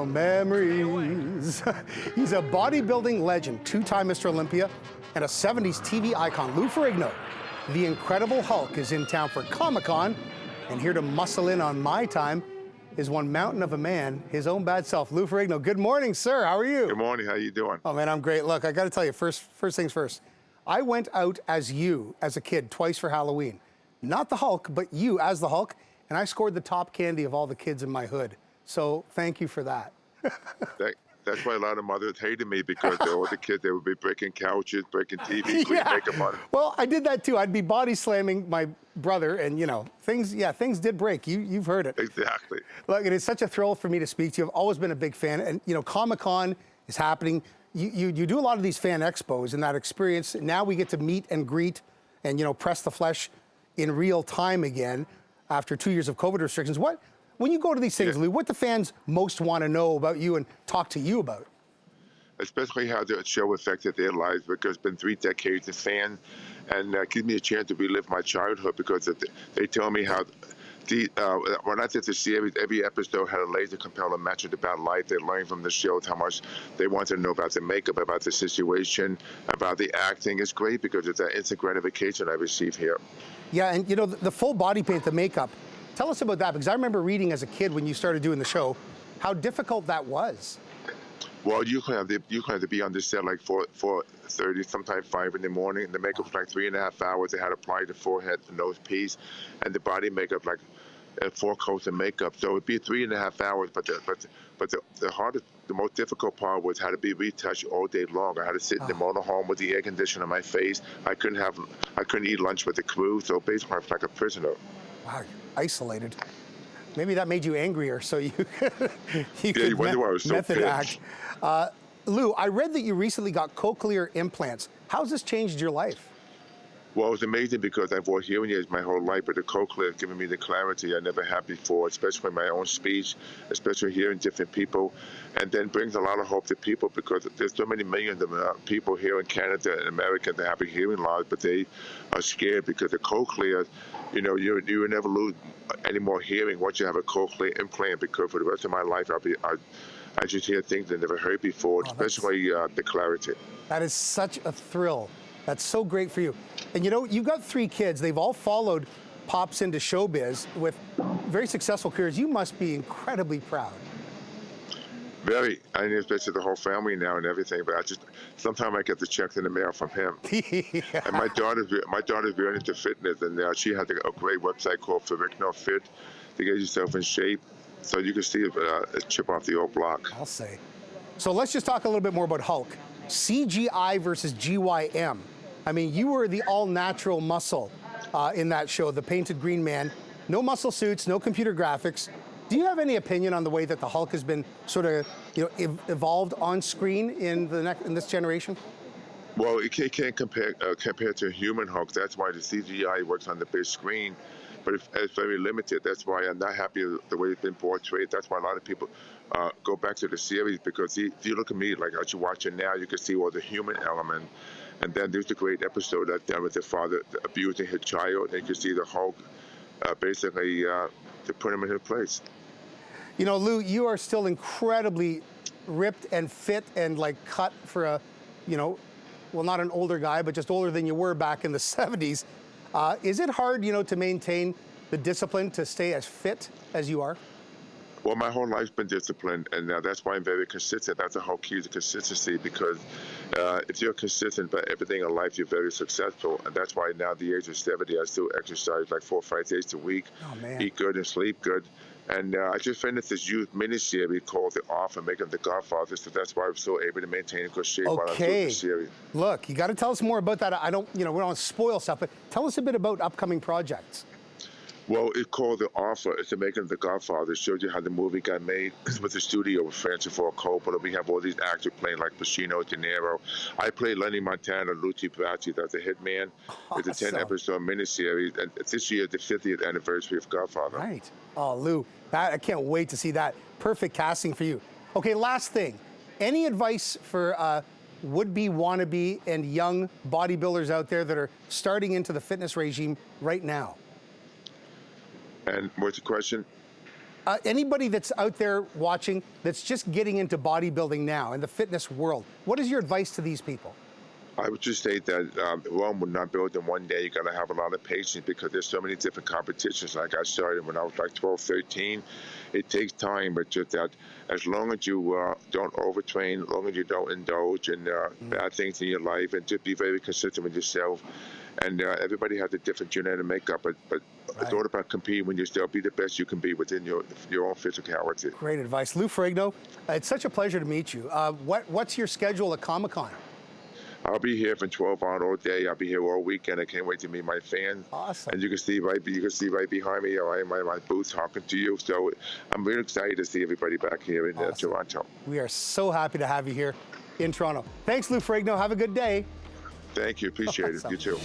memories. He's a bodybuilding legend, two-time Mr. Olympia, and a 70s TV icon. Lou Ferrigno, the Incredible Hulk, is in town for Comicon, and here to muscle in on my time is one mountain of a man, his own bad self. Lou Ferrigno, good morning, sir. How are you? Good morning. How you doing? Oh, man, I'm great. Look, I got to tell you, first things first. I went out as you, as a kid, twice for Halloween. Not the Hulk, but you as the Hulk, and I scored the top candy of all the kids in my hood. So thank you for that. That's why a lot of mothers hated me, because all the kids, they would be breaking couches, breaking TVs, putting makeup on. Well, I did that too. I'd be body slamming my brother, and things did break. You've heard it. Exactly. Look, it is such a thrill for me to speak to you. I've always been a big fan, and Comic-Con is happening. You do a lot of these fan expos, and that experience. Now we get to meet and greet, and press the flesh in real time again after 2 years of COVID restrictions. When you go to these things, Lou, what do fans most want to know about you and talk to you about? Especially how the show affected their lives, because it's been 3 decades of fans, and gives me a chance to relive my childhood, because they tell me how when I did the series, every episode had a laser compelling message about life. They learned from the show how much they wanted to know about the makeup, about the situation, about the acting. It's great because it's an instant gratification I receive here. Yeah, and the full body paint, the makeup. Tell us about that, because I remember reading as a kid when you started doing the show, how difficult that was. Well, you can have to be on the set like 4:30, sometimes 5 in the morning. The makeup was like 3.5 hours. They had to apply the forehead, the nose piece, and the body makeup like 4 coats of makeup. So it'd be 3.5 hours. But the hardest, the most difficult part was had to be retouched all day long. I had to sit in the motorhome with the air conditioner on my face. I couldn't eat lunch with the crew. So basically, I was like a prisoner. Wow, isolated. Maybe that made you angrier, so you you wonder why I was so method pissed. act. Lou, I read that you recently got cochlear implants. How's this changed your life? Well, it's amazing because I've wore hearing aids my whole life, but the cochlear has given me the clarity I never had before, especially my own speech, especially hearing different people, and then brings a lot of hope to people, because there's so many millions of people here in Canada and America that have a hearing loss, but they are scared because the cochlear, you will never lose any more hearing once you have a cochlear implant, because for the rest of my life I just hear things I never heard before, especially the clarity. That is such a thrill. That's so great for you. And you've got 3 kids. They've all followed Pops into showbiz with very successful careers. You must be incredibly proud. Very. I mean, especially the whole family now and everything. But sometimes I get the checks in the mail from him. Yeah. And my daughter's very into fitness, and she has a great website called Ferrigno Fit to get yourself in shape, so you can see a chip off the old block. I'll say. So let's just talk a little bit more about Hulk. CGI versus GYM. I mean, you were the all-natural muscle in that show, the painted green man. No muscle suits, no computer graphics. Do you have any opinion on the way that the Hulk has been sort of, evolved on screen in this generation? Well, you can't compare to a human Hulk. That's why the CGI works on the big screen, but it's very limited. That's why I'm not happy with the way it's been portrayed. That's why a lot of people go back to the series, because if you look at me, like as you watch it now, you can see all the human element. And then there's a great episode that with the father abusing his child, and you can see the Hulk basically to put him in his place. Lou, you are still incredibly ripped and fit and cut for a, well, not an older guy, but just older than you were back in the 70s. Is it hard, to maintain the discipline to stay as fit as you are? Well, my whole life's been disciplined, and that's why I'm very consistent. That's the whole key to consistency, because if you're consistent about everything in life, you're very successful. And that's why now at the age of 70, I still exercise like 4 or 5 days a week, eat good and sleep good. And I just finished this youth miniseries called The Offer, making The Godfather, so that's why I'm still able to maintain a good shape while I'm doing the series. Look, you got to tell us more about that. I don't, we don't want to spoil stuff, but tell us a bit about upcoming projects. Well, it's called The Offer. It's the making of The Godfather. It shows you how the movie got made with the studio with Francis Ford Coppola. We have all these actors playing like Pacino, De Niro. I play Lenny Montana, Lucy Brasi. That's a hitman. Awesome. It's a 10-episode miniseries, and this year the 50th anniversary of Godfather. Right. Oh, Lou, I can't wait to see that. Perfect casting for you. Okay, last thing. Any advice for would-be, wannabe, and young bodybuilders out there that are starting into the fitness regime right now? And what's the question? Anybody that's out there watching that's just getting into bodybuilding now in the fitness world, what is your advice to these people? I would just say that Rome would not build in one day. You got to have a lot of patience because there's so many different competitions. Like I started when I was like 12, 13. It takes time, but just that as long as you don't overtrain, as long as you don't indulge in bad things in your life, and just be very consistent with yourself. And everybody has a different genetic makeup, but it's all about competing when you still be the best you can be within your own physicality. Great advice. Lou Ferrigno, it's such a pleasure to meet you. What's your schedule at Comicon? I'll be here from 12 on all day. I'll be here all weekend. I can't wait to meet my fans. Awesome. And you can see right behind me, my booth talking to you. So I'm really excited to see everybody back here in Toronto. We are so happy to have you here in Toronto. Thanks, Lou Ferrigno. Have a good day. Thank you. Appreciate it. You too.